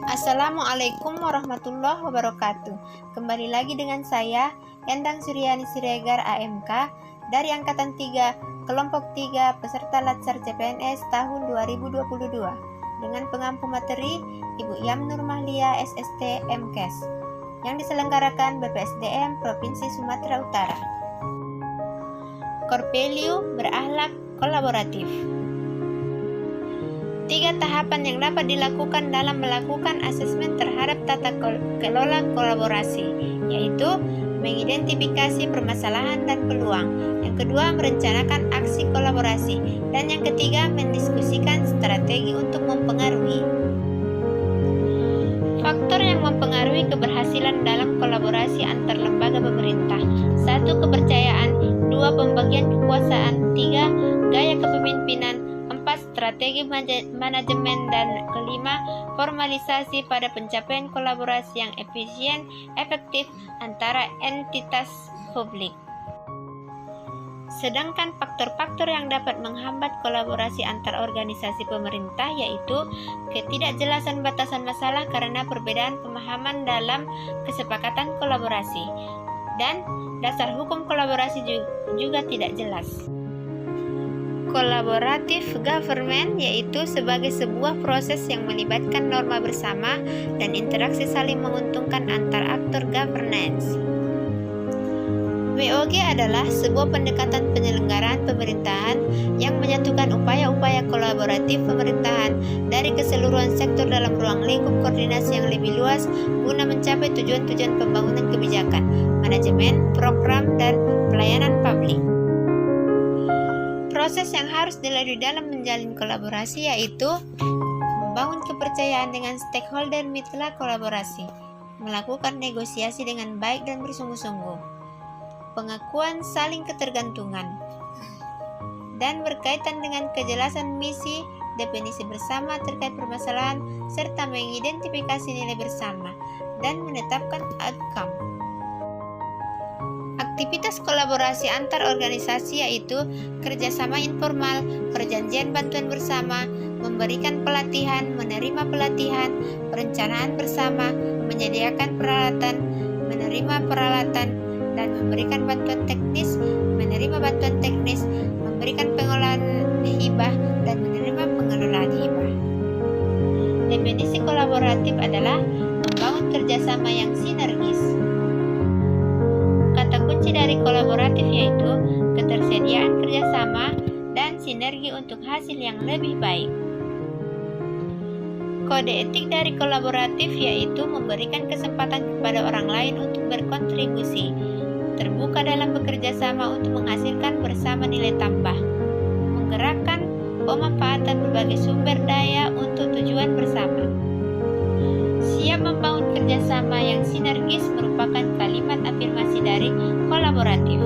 Assalamualaikum warahmatullahi wabarakatuh. Kembali lagi dengan saya, Endang Suryani Siregar AMK dari Angkatan 3, Kelompok 3, peserta Latsar CPNS tahun 2022 dengan pengampu materi Ibu Yam Nur Mahlia SST MKes yang diselenggarakan BPSDM Provinsi Sumatera Utara. Core value berakhlak kolaboratif. 3 tahapan yang dapat dilakukan dalam melakukan asesmen terhadap tata kelola kolaborasi, yaitu mengidentifikasi permasalahan dan peluang, yang kedua merencanakan aksi kolaborasi, dan yang ketiga mendiskusikan strategi untuk mempengaruhi. Faktor yang mempengaruhi keberhasilan dalam kolaborasi antar lembaga pemerintah: 1. Kepercayaan, 2. Pembagian kekuasaan, 3. Gaya kepemimpinan, 4. Strategi manajemen, dan kelima, formalisasi pada pencapaian kolaborasi yang efisien, efektif antara entitas publik. Sedangkan faktor-faktor yang dapat menghambat kolaborasi antar organisasi pemerintah yaitu ketidakjelasan batasan masalah karena perbedaan pemahaman dalam kesepakatan kolaborasi, dan dasar hukum kolaborasi juga tidak jelas. Collaborative government yaitu sebagai sebuah proses yang melibatkan norma bersama dan interaksi saling menguntungkan antar aktor governance. WOG adalah sebuah pendekatan penyelenggaraan pemerintahan yang menyatukan upaya-upaya kolaboratif pemerintahan dari keseluruhan sektor dalam ruang lingkup koordinasi yang lebih luas guna mencapai tujuan-tujuan pembangunan kebijakan, manajemen, program, dan pelayanan publik. Proses yang harus dilalui dalam menjalin kolaborasi yaitu membangun kepercayaan dengan stakeholder mitra kolaborasi, melakukan negosiasi dengan baik dan bersungguh-sungguh, pengakuan saling ketergantungan, dan berkaitan dengan kejelasan misi, definisi bersama terkait permasalahan, serta mengidentifikasi nilai bersama dan menetapkan outcome. Aktivitas kolaborasi antar organisasi yaitu kerjasama informal, perjanjian bantuan bersama, memberikan pelatihan, menerima pelatihan, perencanaan bersama, menyediakan peralatan, menerima peralatan, dan memberikan bantuan teknis, menerima bantuan teknis, memberikan pengelolaan hibah, dan menerima pengelolaan hibah. Definisi kolaboratif adalah membangun kerjasama yang sinergis. Kata kunci dari kolaboratif yaitu ketersediaan kerjasama dan sinergi untuk hasil yang lebih baik. Kode etik dari kolaboratif yaitu memberikan kesempatan kepada orang lain untuk berkontribusi, terbuka dalam bekerja sama untuk menghasilkan bersama nilai tambah, menggerakkan pemanfaatan berbagai sumber daya untuk tujuan bersama. Siap membangun kerjasama yang sinergis merupakan kalimat afirmasi dari kolaboratif.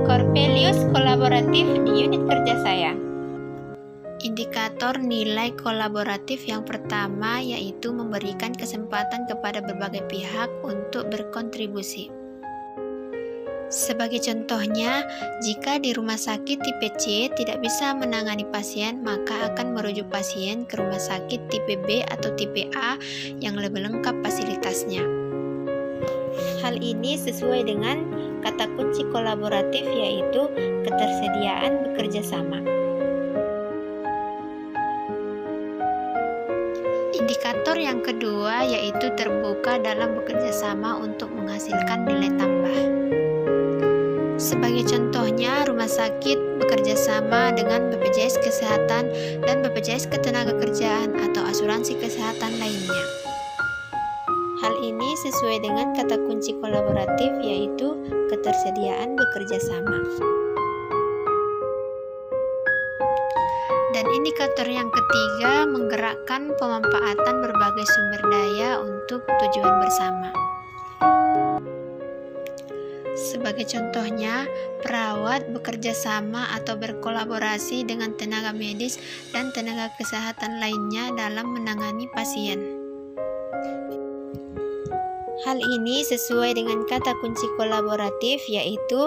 Core values kolaboratif di unit kerja saya. Indikator nilai kolaboratif yang pertama yaitu memberikan kesempatan kepada berbagai pihak untuk berkontribusi. Sebagai contohnya, jika di rumah sakit tipe C tidak bisa menangani pasien, maka akan merujuk pasien ke rumah sakit tipe B atau tipe A yang lebih lengkap fasilitasnya. Hal ini sesuai dengan kata kunci kolaboratif yaitu ketersediaan bekerja sama. Indikator yang kedua yaitu terbuka dalam bekerja sama untuk menghasilkan nilai tambah. Sebagai contohnya, rumah sakit bekerja sama dengan BPJS Kesehatan dan BPJS Ketenagakerjaan atau asuransi kesehatan lainnya. Hal ini sesuai dengan kata kunci kolaboratif yaitu ketersediaan bekerja sama. Dan indikator yang ketiga menggerakkan pemanfaatan berbagai sumber daya untuk tujuan bersama. Sebagai contohnya, perawat bekerja sama atau berkolaborasi dengan tenaga medis dan tenaga kesehatan lainnya dalam menangani pasien. Hal ini sesuai dengan kata kunci kolaboratif yaitu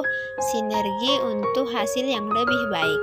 sinergi untuk hasil yang lebih baik.